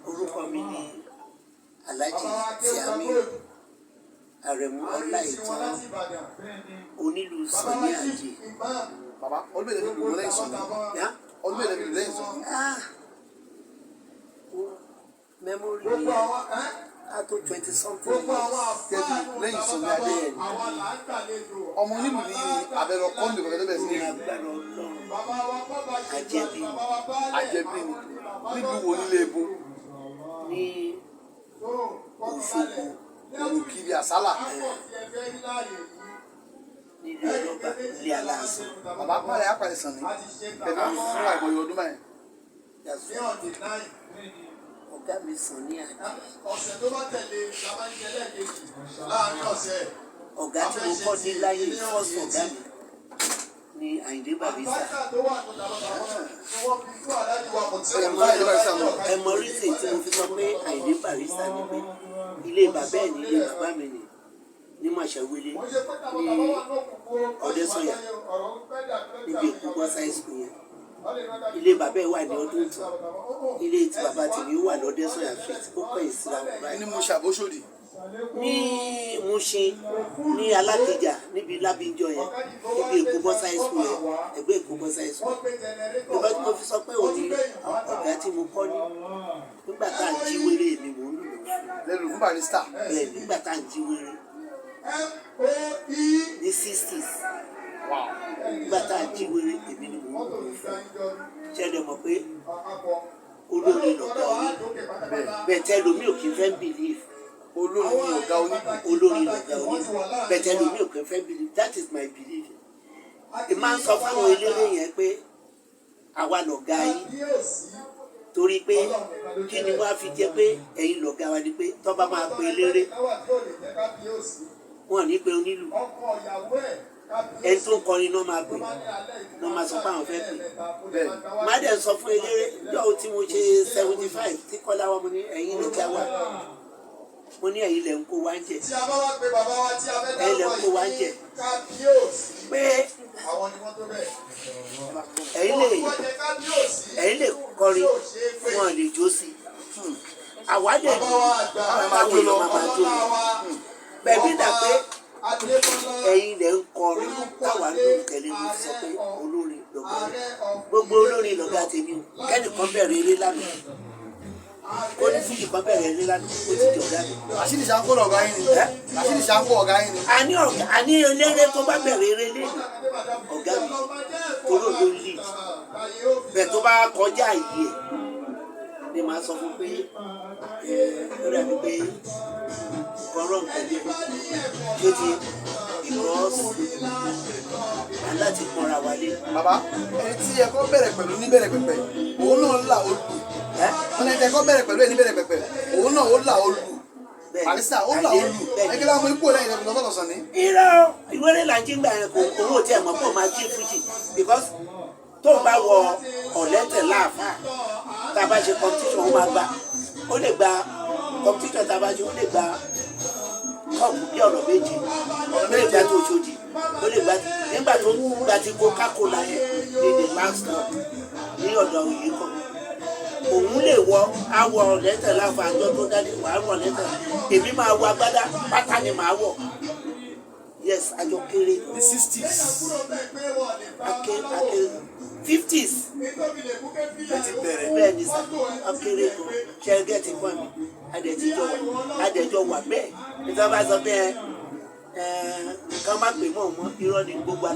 Orúkọ mi ni Alhaji Tiamiyu Aremu Ọláìtàn Onilu Sunny Ade. Baba, Oloogbe le bi lẹ́yìn sọ. Ya? Oloogbe le bi lẹ́yìn sọ. Memory to 20 something years. Lẹ́yìn sọ ní Adé yẹn. Ọmọ Onilu ni abẹ́rẹ́ ọkọ mi kọ́kẹ́ tó bẹ̀rẹ̀ sí ní. Ajẹ́bí. Ajẹ́bí ni. Níbi wo nílé ebo? Ní Òṣogbo. Olùkiri àsálà. Nílé ọlọ́ba ilé aláàsán. Bàbá pàrẹ̀ apàdé sàn ní. Pẹ̀lú fún àìmọye ọdún báyìí. Ọ̀gá mi Sunny Ade. Ọ̀sẹ̀ tó bá tẹ̀lé la máa ń jẹ lẹ́ẹ̀kejì láàárín ọ̀sẹ̀. Ọ̀gá tí mo kọ́ ní láyé fọ́ọ̀sì ọ̀gá mi ní Àyìndé Barrister. Ẹ mọ rísì tí mo fi sọ pé Àyìndé Barrister ni pé ilé bàbá ẹ̀ ní ilé bàbá mi ní Màṣẹ́wélé ní Ọdẹ́sọ̀yà níbi Èkó Boys High School yẹn. Ilé bàbá ẹ̀ wà ní ọdún tó ilé tí bàbá tèmi wà lọ́dẹ́sọ̀yà street ó pẹ̀ síra wọn báyìí. Ní mo ṣàbóṣòdì. Ní Mushin ní Alákìjà níbi Lábíjọ yẹn níbi Èkó Boys High School yẹn ẹgbẹ́ Èkó Boys High School. Ìgbà tí mo fi sọ pé òní ọ̀gá tí mo kọ́ ní nígbà tá à ń jí wéré mi mò ń lò lọ fún. Lẹ́nu fún Barrister. Bẹ́ẹ̀ nígbà tá à ń jí wéré ní 60s. Nígbà tá à ń jí wéré èmi ni mò ń lò fún. Ṣẹ́ni mọ̀ pé olórí lọ̀gá oní bẹ́ẹ̀ tẹ́ lomi ò kí n fẹ́ believe. Olórí ni ọ̀gá oníbù. Olórí lọ̀gá oní bẹ́ẹ̀ tẹ́ lomi ò kí n fẹ́ believe. That is my belief. Ìmọ̀ ń sọ fáwọn eléré yẹn pé àwa lọ̀gá yín torí pé kí ni wọ́n á fi jẹ́ pé ẹ̀yin lọ̀gá wa ni pé tó bá máa pe eléré wọn ní pé onílù ẹni tó ń kọrin náà máa pè náà máa sọ pé àwọn fẹ́ pè má dẹ̀ sọ fún eléré yóò tí mo ṣe 75 tí Kọ́lá wa mo ní ẹ̀yin lọ̀gá wa mo ní ẹ̀yin lẹ̀ ń kó wa ń jẹ ẹ̀yin lẹ̀ ń kó wa ń jẹ pé ẹ̀yin lè kọrin wọn lè jó sí àwádẹ táwọn èèyàn máa jó lọ bẹ̀bí dà pé ẹ̀yin lè ń kọrin táwa ń lò tẹ̀lé mi sọ pé olórin lọ̀gá gbogbo olórin lọ̀gá tèmi o kẹ́nìkan bẹ̀rẹ̀ eré lánàá ó ní fújì kan bẹ̀rẹ̀ eré lánàá ó ti di ọ̀gá mi. Àṣírí ṣàǹkó ọ̀gá yín ni. Àṣírí ṣàǹkó ọ̀gá yín ni. Àní eléré tó bá bẹ̀rẹ̀ eré lé ọ̀gá mi toró ló ń lead bẹ́ẹ̀ tó bá kọjá yìí ẹ̀ ni màá sọ fún pé ó dàbí pé kọ́rọ̀ pẹ̀lú tó ti ìrọ́sì aláti pọnra wálé. Bàbá ẹni tí ẹ kọ́ bẹ̀rẹ̀ pẹ̀lú níbẹ̀rẹ̀ pẹ̀pẹ̀ òun náà là ó lù. Wọ́n ẹni tí ẹ kọ́ bẹ̀rẹ̀ pẹ̀lú níbẹ̀rẹ̀ pẹ̀pẹ̀ òun náà ó là ó lù. Barrister ó là ó lù. Ẹgbẹ́ láwọn ipò lẹ́yìn ẹ̀kọ́ lọ́sọ̀rọ̀ sàn ní. Irọ́ ìwéré là ń jí gbà yẹn kò owó tí ẹ mọ̀ pé ó máa jí fújì because tó o bá wọ ọ̀lẹ́tẹ̀ láàfáà tá a bá ṣe competition ó máa gbà ó lè gba competition tá a bá ṣe ó lè gba kọ́ọ̀pù bí ọ̀nà méjì ó lè gba tó ṣojì ó lè gba nígbà tó gba ti Coca-Cola yẹn ní the last cup ní ọ̀dọ̀ òye kan òun lè wọ awọ ọ̀lẹ́tẹ̀ láàfáà àjọ tó dáadé wàá wọ ọ̀lẹ́tẹ̀ èmi máa wọ agbádá pátá ni màá wọ̀ yes àjọ kéré ní 60s akéré 50s ẹ ti bẹ̀rẹ̀. bẹ́ẹ̀ ni sà akéré kan ṣẹ́gẹ́ ti fún mi adẹ̀jọ wà bẹ́ẹ̀ nígbà bá sọ bẹ́ẹ̀ nǹkan má pè mọ́ irọ́ ni gbogbo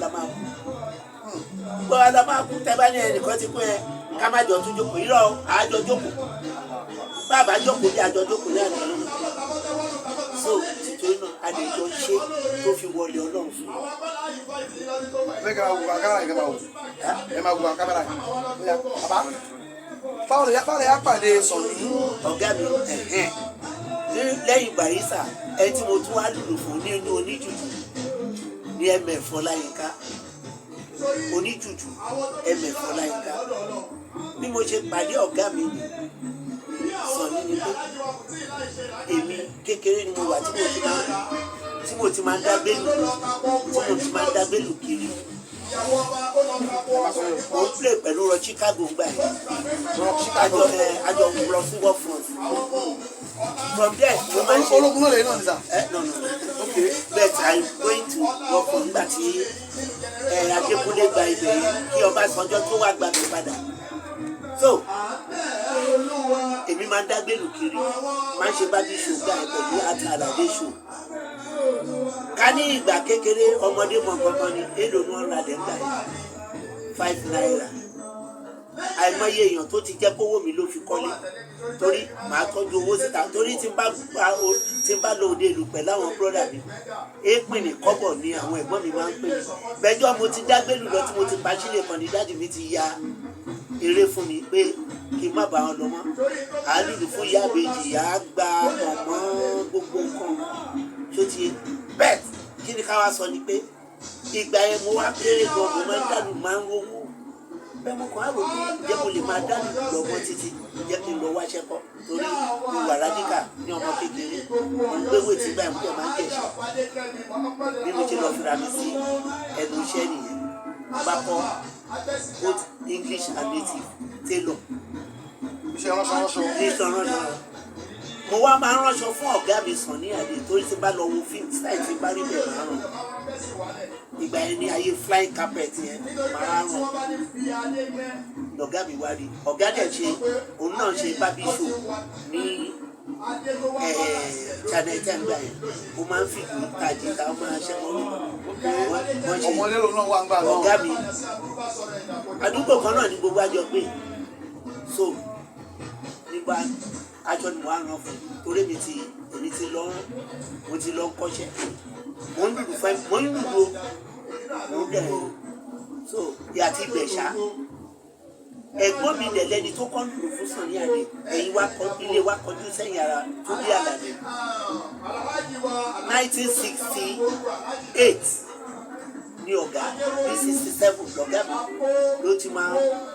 alámáàkú tẹ́ bá ní ẹnìkan ti kú ẹ ká má jọ tún jókòó irọ́ àjọ jókòó bàbá jókòó bí àjọ jókòó ní àná so tìtorí náà adẹ̀jọ ṣe tó fi wọlé Ọlọ́run fún mi. Ẹ máa wù àkàrà yìí, ẹ máa wù àkàrà yìí. Bàbá báwo lè yá pàdé Sunny? Ọ̀gá mi lẹ́yìn Barrister ẹni tí mo tún wá lùlù fún nínú oníjùjù ní MF Fọláyínká oníjùjù MF Fọláyínká bí mo ṣe pàdé ọ̀gá mi ni Sunny ni pé èmi kékeré ni mo wà tí mo ti máa ń dágbélù kiri mo ń play pẹ̀lú rọ Chicago gbà yẹn àjọ lọ sí war front from there mo máa ń ṣe ológun náà lè náà níta. no okay but I'm going to war front nígbà tí Adékúnlé gba ibẹ̀ yẹn kí Ọbásanjọ́ tó wá gbà mí padà so èmi máa ń dágbélù kiri máa ń ṣe bábí ṣò gbà ẹ pẹ̀lú àtàlàdé ṣò ká ní ìgbà kékeré ọmọdé mọ kankan ni èlò ní ọ̀rọ̀ àdé ńgbà yẹn 5 naira àìmọye èèyàn tó ti jẹ́ kówó mi ló fi kọ́lé torí màá tọ́jú owó síta torí tí n bá lọ òde ìlú pẹ̀lú àwọn bírọ́dà mi èèpìn ní kọ́bọ̀ ni àwọn ẹ̀gbọ́n mi máa ń pè mí bẹ́jọ́ mo ti dágbélù lọ tí mo ti pa sílẹ̀ kan ní dáàdì mi ti ya eré fún mi pé kí n má bá wọn lọ mọ́ àálùlù fún ìyá àbèjì ìyá gba ọmọ gbogbo nǹkan tó ti bẹ́ẹ̀ kí ni ká wá sọ ni pé ìgbà yẹn mo wá kéré gan mo máa ń dàlù máa ń rówó bẹ́ẹ̀ mo kàn á rò pé jẹ́ mo lè máa dàlù lọ́gbọ́n títí jẹ́ kí n lọ wáṣẹ́ kọ́ torí mo wà rádíkà ní ọmọ kékeré mo ń gbéwò tí báyìí mo jẹ́ máa ń jẹ̀ṣẹ̀ bí mo ti lọ fira mi sí ẹnu iṣẹ́ nìyẹn bá kọ́ both English and native tailor iṣẹ́ ránṣọ. mo wá máa ń ránṣọ fún ọ̀gá mi Sunny Ade torí tí bá lọ wo fíìmù style tí bá rí bẹ́ẹ̀ máa rán ìgbà yẹn ní ayé flying carpet yẹn máa rán lọ̀gá mi wá rí ọ̀gá dẹ̀ ṣe òun náà ṣe bábí show ní Channel 10 gbà yẹn ó máa ń fi ìlú tají ká máa ṣẹ́wọ́n wọ́n ṣe ọmọlérò náà wà ń gbà náà. ọ̀gá mi àdúgbò kan náà ní gbogbo àjọ pé so nípa aṣọ ni mo á rán fún torí èmi ti lọ mo ti lọ kọ́ṣẹ́ mo ń lùlù fẹ́ mo ń lùlù mo ń dẹ̀ so yàtí ibẹ̀ ṣá ẹ̀gbọ́n mi dẹ̀ lẹ́ni tó kọ́ lùlù fún Sunny Ade ẹ̀yin wá kọ́ ilé wa kọjú sẹ́yìn ara tó bí àlàdé 1968 ní ọ̀gá ní 67 lọ́gá mi ló ti máa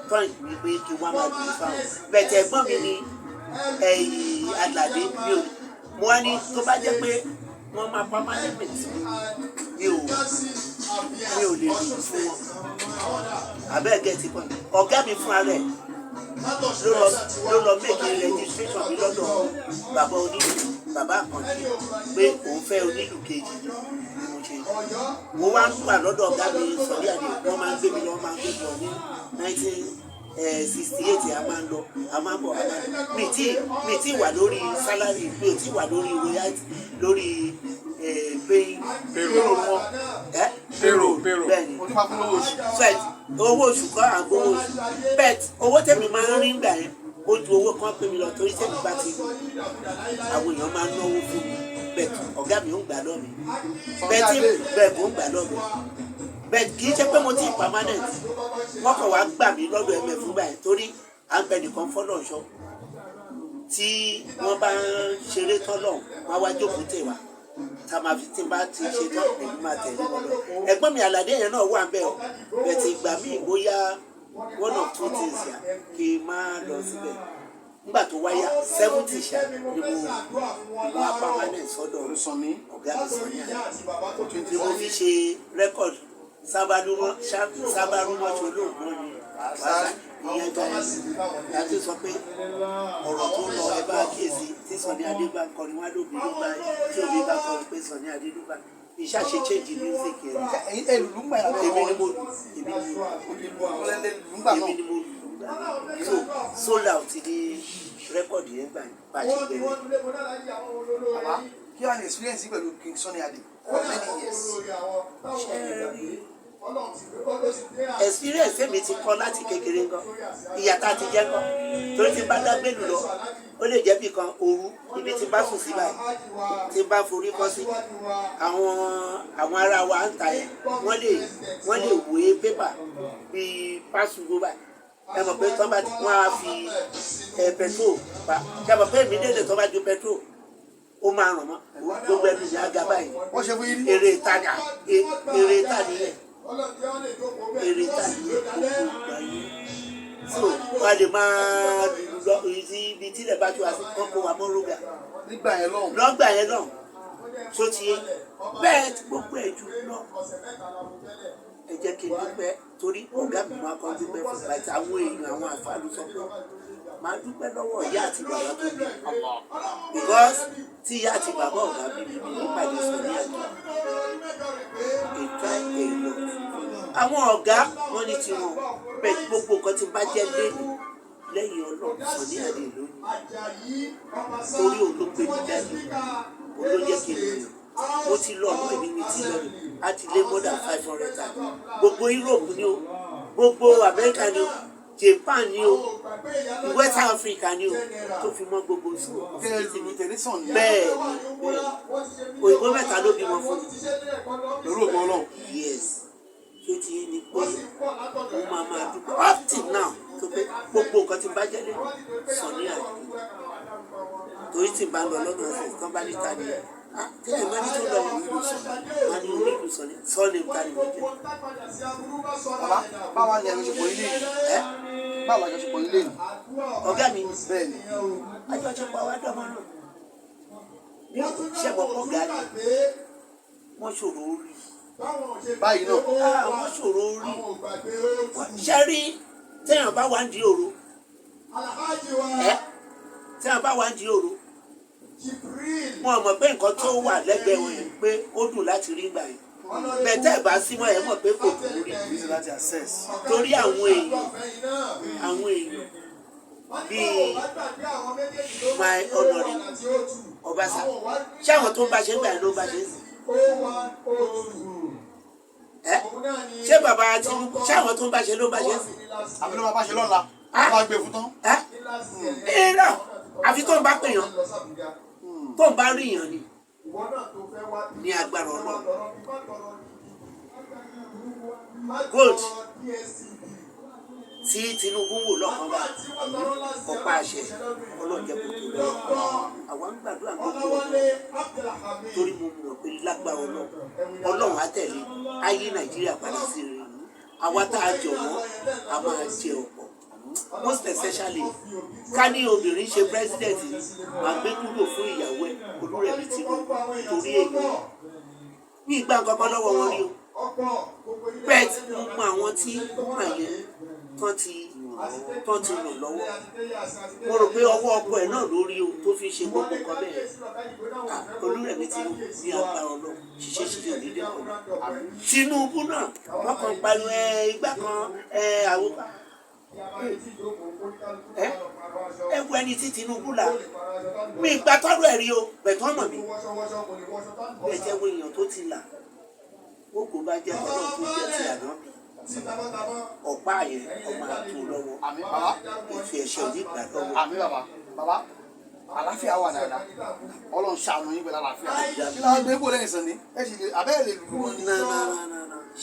tọ́ ìpín pé kí wọ́n máa dùn fáwọn bẹ̀tẹ̀ ẹ̀gbọ́n mi ni ẹ̀yìn àlàdé mi ò mo wá ní tó bá jẹ́ pé wọ́n máa pa management mi ò lè lù fún wọn abẹ́ẹ̀gẹ́ ti pọ̀ ọ̀gá mi fúnra rẹ̀ ló lọ make registration mi lọ́dọ̀ bàbá onílù bàbá àkànjì pé òun fẹ́ onílù kejì ni mo ṣe mo wá ń wà lọ́dọ̀ ọ̀gá mi Sunny Ade wọ́n máa ń gbé mi lọ máa ń gbé mi lọ ní 1968 a máa ń lọ a máa ń bọ̀ mi tí wà lórí salary mi ò tí wà lórí royalty lórí payroll bẹ́ẹ̀ni owó oṣù kan àgbo oṣù bet owó tèmi máa ń rí gbà yẹn ó ju owó kan pè mí lọ torí tèmi bá ti àwọn èèyàn máa ń náwó fún mi bet ọ̀gá mi ò ń gbà lọ́ mi bẹ́ẹ̀ kò ń gbà lọ́ mi bet kì í ṣe pé mo ti permanent wọ́n kàn wá gbà mí lọ́dọ̀ ẹ̀mẹ́ fún gbà yẹn torí à ń bẹ nìkan fọ́lọ̀ ṣọ́ tí wọ́n bá ń ṣeré tọ́lọ̀ wọ́n wá jókòó tè wá tá máa fi tí n bá ti ṣe tán èmi máa tẹ̀lé wọn lọ ẹ̀gbọ́n mi àlàdé yẹn náà wà ń bẹ̀ ọ́ bẹ̀tẹ̀ ìgbà míì bóyá one of two things yà kí n máa lọ síbẹ̀ nígbà tó wáyà 70 ṣá ni mo wá permanent sọ́dọ̀ ọ̀gá mi Sunny Ade ni mo fi ṣe rẹ́kọ̀dì sábàrúmọ́ ṣe olóògbé ni ìyẹn gba ẹ̀sìn láti sọ pé ọ̀rọ̀ tó lọ ẹ bá kíyèsí tí Sunny Ade bá kọrin wá lóbi ló bá tí òbí bá kọrin pé Sunny Ade ló bá ìṣàṣe change music yẹn èmi ni mo lù so sold out ní rẹ́kọ̀dì yẹn gbà bá a ṣe gbẹ̀rẹ̀. kí wàá ní experience pẹ̀lú King Sunny Ade for many years. Experience mi ti kọ́ láti kékeré gan ìyá tá a ti jẹ́ gan torí tí n bá dágbélù lọ ó lè jẹ́ bí kan òru ibi tí n bá sùn sí báyìí tí n bá forí kọ́ sí àwọn ará wa ń ta yẹn wọ́n lè wé pépà bíi pásùgbó báyìí ẹ mọ̀ pé tọ́ bá wọ́n á fi petrol pa ẹ mọ̀ pé èmi lè tọ́ bá ju petrol ó máa ràn mọ́ gbogbo ẹnu ìyá ga báyìí eré ìtajà nìyẹn so wọ́n á lè máa lọ ibi tí ilẹ̀ bá tó àti kọ́kọ́ wa mọ́ róga lọ́gbà yẹn náà tó ti bẹ́ẹ̀ tí gbogbo ẹ̀ jù lọ ẹ jẹ́ kí n dúpẹ́ torí ọ̀gá mi máa kọ́ dúpẹ́ fún bàtà àwọn èèyàn àwọn àfáàlú sọ pé máa dúpẹ́ lọ́wọ́ ìyá àti bàbá tó bí because tí ìyá àti bàbá ọ̀gá bí mi ní pàdé sọ ní àjọ ètò èlò àwọn ọ̀gá wọn ní tiwọn bẹ́ẹ̀ gbogbo nǹkan tí n bá jẹ́ lẹ́yìn Ọlọ́run sọ ní àdé lónìí torí Oloogbe mi dájú olóyè kìnìún mo ti lọ ọmọ ìbí mi ti lọ a ti lé more than 500 times gbogbo Europe ni o gbogbo America ni o Japan ni o West Africa ni o tó fi mọ́ gbogbo sùn bẹ́ẹ̀ òyìnbó mẹ́ta ló bímọ fún mi lórí ògbó Ọlọ́run. yes tó ti yé ni pé mo máa dúpẹ́ up till now tó pé gbogbo nǹkan tí n bá jẹ́ lé sọ ní àdúgbò torí tí n bá lọ lọ́dún ọ̀sẹ̀ kan bá níta ni tí ẹ̀ máa ní tó lọ ìlú sọ máa ní onílù sọ ní sọ́ọ̀lì ń tani wọ́n jẹ́. bàbá báwa ni àjọṣepọ̀ ilé yìí báwa àjọṣepọ̀ ilé yìí. ọ̀gá mi bẹ́ẹ̀ ni àjọṣepọ̀ wa dọ́mọ náà ní ìṣẹ́bọ̀ pọ̀ gàdí wọ́n ṣòro orí báyìí náà wọ́n ṣòro orí ṣe rí téèyàn bá wà ń di òru téèyàn bá wà ń di òru wọn mọ̀ pé nǹkan tó wà lẹ́gbẹ̀ẹ́ wọn yẹn pé ó dùn láti rí gbà yẹn bẹ̀tẹ̀ bá símọ́ ẹ̀ mọ̀ pé kò tó rí torí àwọn èèyàn bíi my honourable Ọbaṣá ṣé àwọn tó ń bá ṣe ń gbà yẹn ló ń bá ṣe ń sìn ṣé bàbá Tinubu ṣé àwọn tó ń bá ṣe ló ń bá ṣe ń sìn. àbí ló máa bá ṣe lọ́la wọ́n á gbé fún tán. ẹ̀rọ àfi tó ń bá pèèyàn tó ń bá rí èèyàn ni ní agbára Ọlọ́run gold tí Tinubu wò lọ́kàn bá ọ̀pá àṣẹ ọlọ́jẹ́ kò tó lọ́wọ́ àwa ń gbàdúrà gbogbo torí mo mọ̀ pé lágbára Ọlọ́run á tẹ̀lé ayé Nàìjíríà padà sí rere àwa tá a jọ wọ́n a máa jẹ ọ̀pọ̀ most especially ká ní obìnrin ṣe president máa gbé kúrò fún ìyàwó ẹ̀ Olúrẹ̀mí Tinubu torí èèyàn ní ìgbà kankan lọ́wọ́ wọn rí o bẹ́ẹ̀ tí mo mọ àwọn tí wọ́n yẹn tán ti ràn lọ́wọ́ mo rò pé ọwọ́ ọkọ ẹ̀ náà lórí o tó fi ṣe gbogbo nǹkan bẹ́ẹ̀ Olúrẹ̀mí Tinubu ní agbára Ọlọ́run ṣiṣẹ́ onídẹ́kọ̀ọ́ Tinubu náà wọ́n kàn pariwo ìgbà kan àwòká ẹ wo ẹni tí Tinubu la mi ìgbà tọ́rọ̀ ẹ̀ rí o bẹ̀tọ́ mọ̀ mi bẹ́ẹ̀ jẹ́ wo èèyàn tó ti là ó kò bá jẹ́ tọ́lọ́ tó jẹ́ ti àná ọ̀pá yẹn ọmọ àtò lọ́wọ́ ètò ẹ̀ṣẹ̀ òní ìgbà lọ́wọ́. àmì bàbá àlàáfíà wà dáadáa Ọlọ́run ṣàánú yín pẹ̀lú àlàáfíà kí ló ń gbé bó lẹ́yìn sàn ní ẹ sì lè abẹ́rẹ́ lè lù wọ́n ní.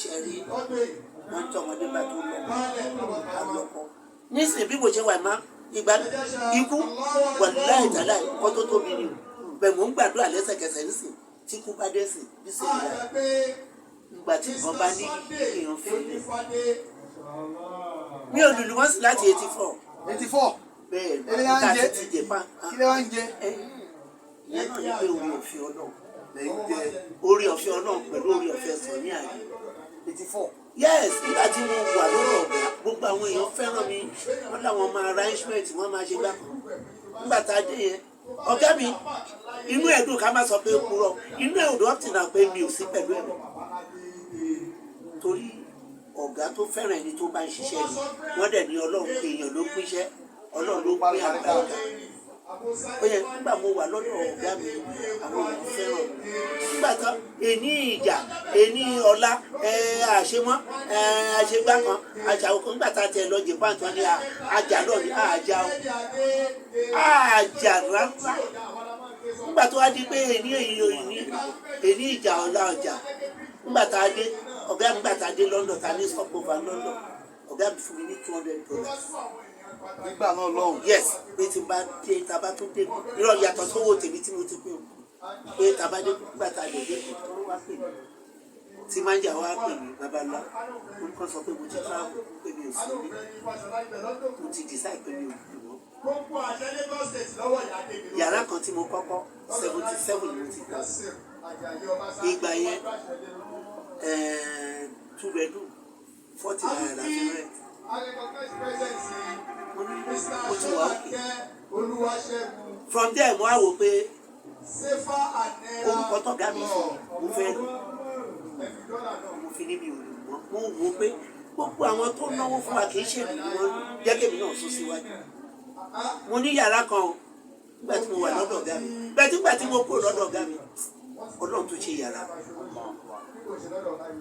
ṣẹ́rí wọ́n tọmọdé bá tó lọ́kọ́ nísìnyí bí mo ṣe wà má ìgbà ikú wàláhì tàláhì kọ́ tó tóbi ni o bẹ́ẹ̀ mò ń gbàdúrà lẹ́sẹ̀kẹsẹ̀ nísìnyí tí kú bá dé sí bí sì ń yà ìgbà tí nǹkan bá ní èèyàn fẹ́lẹ̀ mi ò lùlù wọ́n sí láti 84 bẹ́ẹ̀ nígbà tí ti Japan kí lè wá ń jẹ ìyẹn náà ní pé orí ọ̀fẹ́ Ọlọ́run orí ọ̀fẹ́ Ọlọ́run pẹ̀lú orí ọ̀fẹ́ sọ ní àyè 84. yes nígbà tí mo wà lọ́rọ̀ ọ̀gá gbogbo àwọn èèyàn fẹ́ràn mi wọ́n láwọn máa arrangement wọ́n máa ṣe gbà kan nígbà tá a dé yẹn ọ̀gá mi inú ẹ̀dùn ká má sọ pé kúrọ̀ inú ẹ̀dùn up till now pé mi ò sí pẹ̀lú ẹ̀rọ torí ọ̀gá tó fẹ́ràn ẹni tó bá ń ṣiṣẹ́ ni wọ́n dẹ̀ ní Ọlọ́run èèyàn ló pín iṣẹ́ Ọlọ́run ló pín àgbà ọ̀gá ó yẹ nígbà mo wà lọ́dọ̀ ọ̀gá mi àwọn èèyàn fẹ́ràn nígbà tán èní ìjà èní ọ̀la àṣemọ́ àṣegbá kan àṣàwọ̀ kan nígbà tá a tẹ̀ lọ Japan tán ní àjà náà ní àjà rárá nígbà tó wá di pé èní ìjà ọ̀la ọjà nígbà tá a dé ọ̀gá mi gbà tá a dé London tá a ní stopover London ọ̀gá mi fún mi ní $200 nígbà náà lọ́hùn. yes pé tí bá dé taba tó dé irọ́ yàtọ̀ sówó tèmi tí mo ti pè ó pé taba dé nígbà tá a lè dé tó wá pè mí tí máa ń jà wá pè mí babalá mo kàn sọ pé mo ti travel pé mi ò sí ní mo ti decide pé mi ò pè wọ́n. yàrá kan tí mo kọ́kọ́ 77 ni mo ti gbà ìgbà yẹn 2 bedroom 40 naira la fi rent mo ti wà òkè from there mo á wò pé orúkọ tọ́gá mi fún mo fẹ́ lò mo fi ní mi ò lò mọ́ mo wò pé gbogbo àwọn tó náwó fún wa kì í ṣe ìlú wọn jẹ́ kí èmi náà sún síwájú mo ní yàrá kan nígbà tí mo wà lọ́dọ̀ ọ̀gá mi bẹ́ẹ̀ nígbà tí mo kúrò lọ́dọ̀ ọ̀gá mi Ọlọ́run tó ṣe yàrá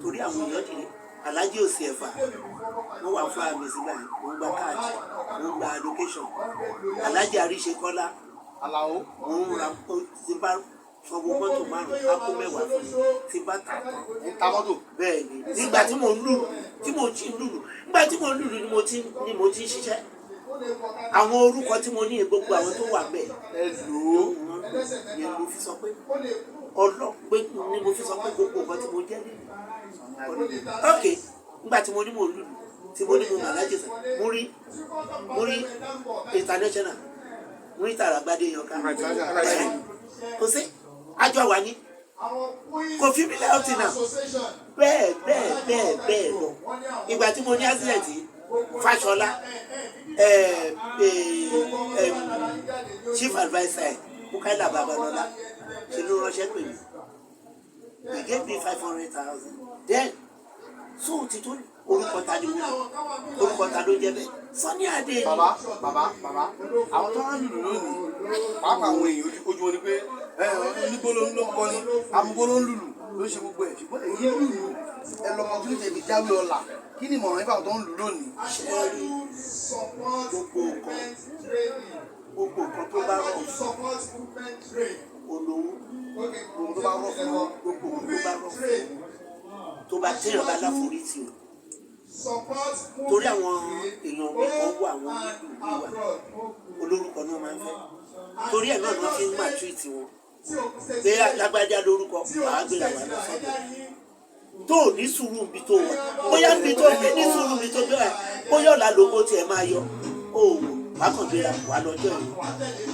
torí àwọn èèyàn dìde alájí òsì ẹ̀fà wọ́n wà fún àmì sígbà yẹn wọ́n gba káàdì wọ́n gba allocation alájí àríṣe kọ́lá wọ́n ra ti bá sanwó mọ́tò márùn-ún ápò mẹ́wàá fún mi ti bá tà tán bẹ́ẹ̀ ni nígbà tí mo ń lùlù tí mo ti ń lùlù nígbà tí mo ń lùlù ni mo ti ń ṣiṣẹ́ àwọn orúkọ tí mo ní gbogbo àwọn tó wà bẹ́ẹ̀ ẹ lò ó yẹn ló fi sọ pé ọlọ́pẹ ni mo fi sọ pé gbogbo nǹkan tí mo jẹ́ ní ok nígbà tí mo ní mo lùlù tí mo ní mo mà lájẹsẹ mo rí international mo rí tàràgbádé yọká kò sí àjọ wà ní kò fi mí lẹ́ọ̀tì náà bẹ́ẹ̀ lọ ìgbà tí mo ní accident Fáṣọlá chief adviser Mukaila Babalọlá ṣe ló ránṣẹ́ pè mí he gave me 500,000 then so ti tó orúkọ ta ni mo orúkọ ta ló jẹ́ bẹ́ẹ̀ Sunny Ade ni. bàbá àwọn tó ń lùlù lónìí pàápàá àwọn èèyàn ojú wọn ni pé onígbóló ló ń kọ́ ni amúgbóló ń lùlù ló ń ṣe gbogbo ẹ̀ ṣùgbọ́n èyí lùlù ẹ lọ́mọ tó ń ṣe ibi jáwé ọ̀la kí ni ìmọ̀ràn ìfà tó ń lù lónìí. ṣe rí gbogbo nǹkan tó bá rọ̀ olówó ohun tó bá rọ̀ fún wọn gbogbo nǹkan tó bá rọ̀ fún tó bá téèyàn bá láforítì o torí àwọn èèyàn mi kan wà àwọn onílù wà olórúkọ náà máa ń fẹ́ torí ẹ̀ náà ni wọ́n fi ń máa túwìtì wọn pé lágbájá lórúkọ wàá gbéra wà lọ́sọ̀dọ̀ tó ní sùúrù níbi tó wà bóyá níbi tó ní sùúrù níbi tó bẹ́ẹ̀ bóyá ọ̀la lóko tiẹ̀ máa yọ òwò wákàngbéra wà lọ́jọ́ yìí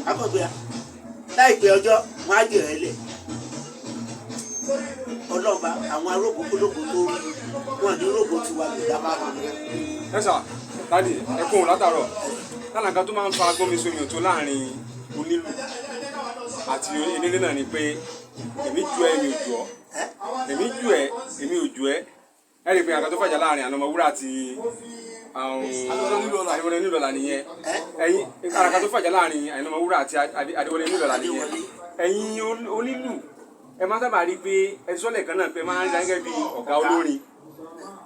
wákàngbéra láìpẹ́ ọjọ́ wọn á jẹ ẹ lẹ̀ ọlọ́ba àwọn arógbókólógbó tó rí wọn ní rógbó ti wà lóda máa rà. ẹ sà dádì ẹ kún un látàárọ̀ lánàá kan tó máa ń fa gbọ́nmi-sómi tó láàrin onílù àti eléré náà ni pé èmi ju ẹ èmi ò ju ọ èmi ju ẹ èmi ò ju ẹ ẹ rí i pé àgbà tó fàjà láàrin àná ọmọwúrà àti Adéwọlé Nílọ́lá nìyẹn ẹ̀yin àràkà tó fàjà láàrin àná ọmọwúrà àti Adéwọlé Nílọ́lá nìyẹn ẹ̀yin onílù ẹ máa sábà rí i pé ẹ sọ́lẹ̀ kan náà pé máa ń rí gẹ́gẹ́ bí ọ̀gá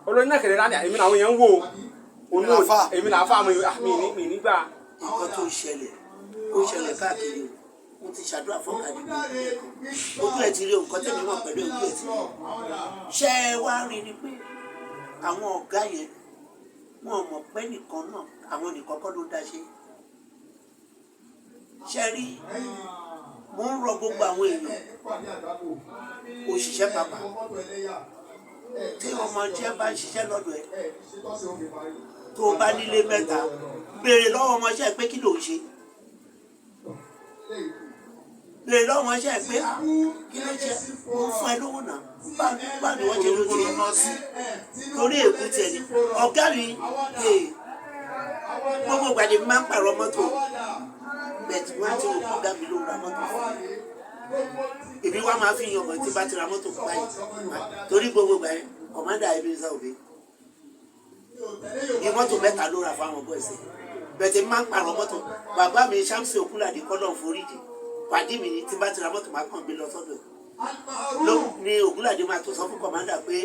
olórin náà kẹ̀lẹ́ láti èmi làwọn èèyàn ń wò èmi làá fà mí nígbà. nǹkan tó ń ṣẹlẹ̀ káàkiri mo ti ṣàdúrà fọ́kàdé mi ojú ẹ̀ ti rí nǹkan tẹ̀mí mọ̀ pẹ̀lú ojú ẹ̀ ti rí ṣé ẹ wá rí ni pé àwọn ọ̀gá yẹn wọn mọ̀ pé nìkan náà àwọn nìkan kọ́ ló dá ṣe ṣe rí mo ń rọ gbogbo àwọn èèyàn òṣìṣẹ́ pàpà tí ọmọ jẹ́ bá ń ṣiṣẹ́ lọ́dọ̀ ẹ̀ tó bá nílé mẹ́ta béèrè lọ́wọ́ ọmọọṣẹ́ pé kí ló ń ṣe béèrè lọ́wọ́ ọmọọṣẹ́ pé kí ló ṣe mo ń fún ẹ lówó náà bá ní wọ́n ṣe ló ṣe lọ sí torí èkú tiẹ̀ ni ọ̀gá mi gbogbo ìgbàdé máa ń pààrọ̀ mọ́tò bẹ́ẹ̀ni wọ́n á ti wò ọ̀gá mi ló ra mọ́tò fún èmi wá máa fi yan ọ̀gá tí bá ti ra mọ́tò fún báyìí torí gbogbo ìgbà yẹn kọ̀mọ́dà Ebenezer Obey ní mọ́tò mẹ́ta ló ra fáwọn ọgbọ́n ẹ̀sẹ̀ bẹ́ẹ̀ni máa ń pààrọ̀ mọ́tò bàbá mi Ṣámsì Òkúlàdé kọ́lọ̀ foríjì pàdé mi ní tí bá ti ra mọ́tò máa kàn gbé lọ sọ́dọ̀ ló ní Òkúlàdé máa tó sọ fún kọ̀mọ́dà pé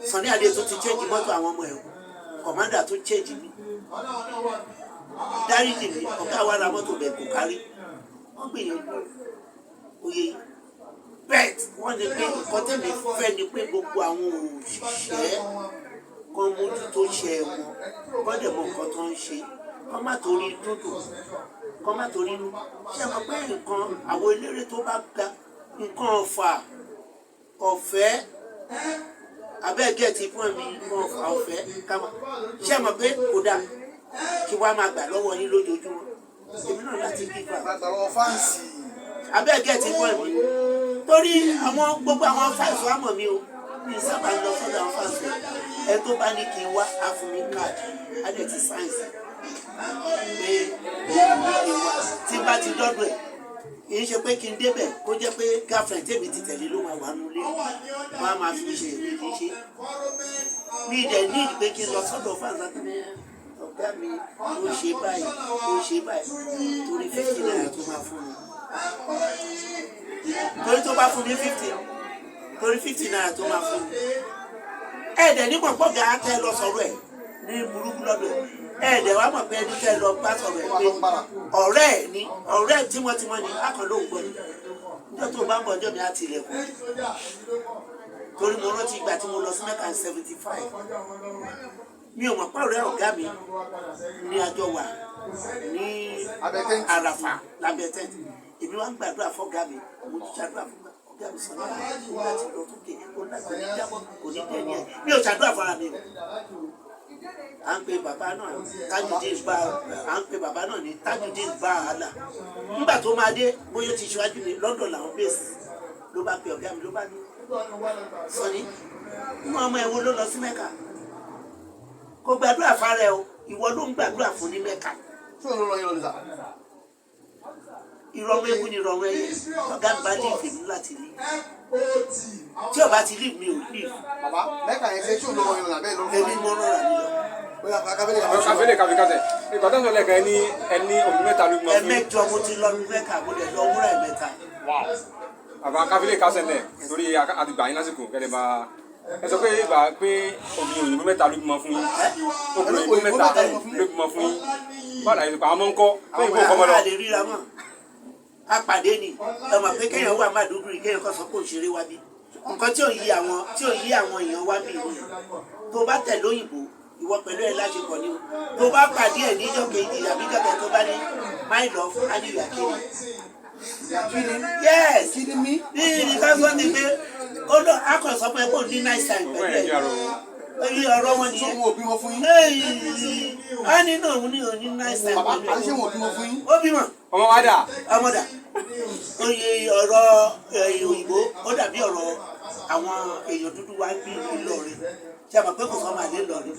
Sunny Ade tó ti change mọ́tò àwọn ọmọ ẹ̀ kọ̀mọ́dà tó change mi dáríjì mi ọ̀gá wa ra mọ́tò bẹ̀ kò kárí wọ́n gbìyànjú oyè bẹ́ẹ̀ wọ́n ní pé nǹkan tẹ̀mí fẹ́ ni pé gbogbo àwọn òṣìṣẹ́ kan mójútó ṣe wọn kọ́ dẹ̀ mọ nǹkan tó ń ṣe kọ́ má torí dúdú kọ́ má torí inú ṣé mọ̀ pé nǹkan àwọn eléré tó bá ga nǹkan ọ̀fà ọ̀fẹ́ abẹ́ẹ̀gẹ́ẹ̀tì fún mi nǹkan ọ̀fà ọ̀fẹ́ káwọn ṣé mọ̀ pé kò dáa kí wàá máa gbà lọ́wọ́ yín lójoojúmọ́ èmi náà láti kí fà. àtàwọn fáǹsì. abẹ́ẹ̀gẹ́ẹ̀tì fún mi torí àwọn gbogbo àwọn fáǹsì wa mọ̀ mí o mi sábà lọ sọ́dọ̀ àwọn fáǹsì ẹ tó bá ní kí n wá á fún mi káàdì á dẹ̀ ti sáyẹ̀nsì pé òun ní kí n wá tí bá ti dọ́dọ̀ ẹ̀ kì í ṣe pé kí n débẹ̀ kó jẹ́ pé girlfriend tèmi ti tẹ̀lé ló máa wà nulẹ̀ wọ́n á máa fi ṣe èmi kì í ṣe mi dẹ̀ ní ìdí pé kí n lọ sọ́dọ̀ fáńsá ọ̀gá mi ó ṣe báyìí torí 50 naira tó máa fún mi torí tó bá fún mi 50 torí 50 naira tó máa fún mi ẹ̀ẹ́dẹ̀ ní pọ̀pọ̀ gà á tẹ́ lọ sọ̀rọ̀ ẹ̀ ní burúkú lọ́dọ̀ ẹ̀ẹ́dẹ̀ wàá mọ̀ pé ẹni tẹ́ lọ bá sọ̀rọ̀ ẹ̀ pé ọ̀rẹ́ ẹ̀ ní ọ̀rẹ́ tímọ́tímọ́ ni akọ̀ló ń gbọ́ ni níjọ́ tó bá ń bọ̀ ọjọ́ mi á ti ilẹ̀kùn torí mo rántí ìgbà tí mo lọ sí Mẹ́kà 75 mi ò mọ̀ pé ọ̀rẹ́ ọ̀gá mi ní àjọ wà ní àràfà lábẹ́ tẹ́ǹtì èmi wá ń gbàdúrà fọ́gá mi mo ti ṣàdúrà fún ọ̀gá mi sọ̀rọ̀ ó láti lọ sókè ó láti ní jábọ̀ kò ní tẹ́ni ẹ̀ mi ò ṣàdúrà fara mi à ń pe bàbá náà Tajudeen bá à ń pe bàbá náà ní Tajudeen bá àlà nígbà tó máa dé bóyá ti ṣíwájú ní London làwọn bèèsì ló bá pe ọ̀gá mi ló bá ní sọ́ni inú ọmọ ẹ̀ wo ló lọ sí Mẹ́kà kò gbàdúrà fara ẹ o ìwọ ló ń gbàdúrà fún ní Mẹ́kà. ìrọ̀rùn ewu ni ìrọ̀rùn ẹyẹ ọ̀gá mi bá lè fè mí láti rí tí ọba ti rí mi ò rí. bàbá Mẹ́kà yẹn ṣe tí ò lọ́wọ́ yẹn làbẹ́ ló ń èmi mo rọra mi lọ. káfílẹ̀ káfíkátẹ̀ ìgbà tó ń sọ lẹ́ẹ̀kan ẹni òbí mẹ́ta ló gbọ́ fún yín. ẹ̀mẹ́jọ mo ti lọ ní Mẹ́kà mo lè lọ wúrà ẹ̀mẹ́ta. bàbá káfílẹ̀ kásẹ̀ lẹ̀ torí àtìgbà yín lásìkò kẹ́lẹ́ bá ẹ sọ pé ìgbà pé obìnrin òyìnbó mẹ́ta ló bímọ fún yín obìnrin òyìnbó mẹ́ta ló bímọ fún yín báwo la yẹ kó àwọn ọmọ ń kọ́ fún ìbò ọkọ mọ́ lọ. àlè ríra mọ́ apàdé ni ọmọ pé kéèyàn wà má dúdú kéèyàn kọ́ sọ pé òṣèré wá bí nǹkan tí ò yí àwọn èèyàn wá bí ìwé tó bá tẹ̀ lóyìnbó ìwọ pẹ̀lú ẹ̀ láṣepọ̀ ni o tó bá pàdé ẹ̀ níjọ́ kejì àbí jọ́kẹ́ tó bá ní my love ánìyà kiri. yes ní ká sọ ni pé ó lọ akọ̀ sọ pé kò ní nice time pẹ̀lú ẹ̀ èyí ọ̀rọ̀ wọn nìyẹn. sọ́wọ́n òbí wọn fún yín. á nínú òun ní òní nice time bàbá pẹ̀lú ẹ̀. àṣẹ wọn òbí wọn fún yín. ó bímọ. ọmọ wa dà. ọmọdà oye ọ̀rọ̀ òyìnbó ó dàbí ọ̀rọ̀ àwọn èèyàn dúdú wa bí Ìlọrin ṣe àmọ́ pé kò sọ máa lé Ìlọrin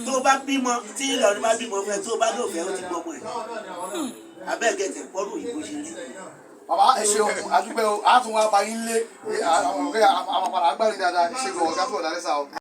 tó bá bímọ tí Ìlọrin bá bímọ fún ẹ tó bá lóòfẹ́ ó ti gbọmọ ẹ abẹ́gẹ̀tẹ̀ pọ́nrú òyìnbó ṣe rí. bàbá ẹ ṣeun àdúgbò àtúnwá bá yín lé àwọn ọ̀gá àwọn àpàlà agbárin dáadáa ṣe gbọ̀ ọ̀gá tó ọ̀dà lẹ́sà o.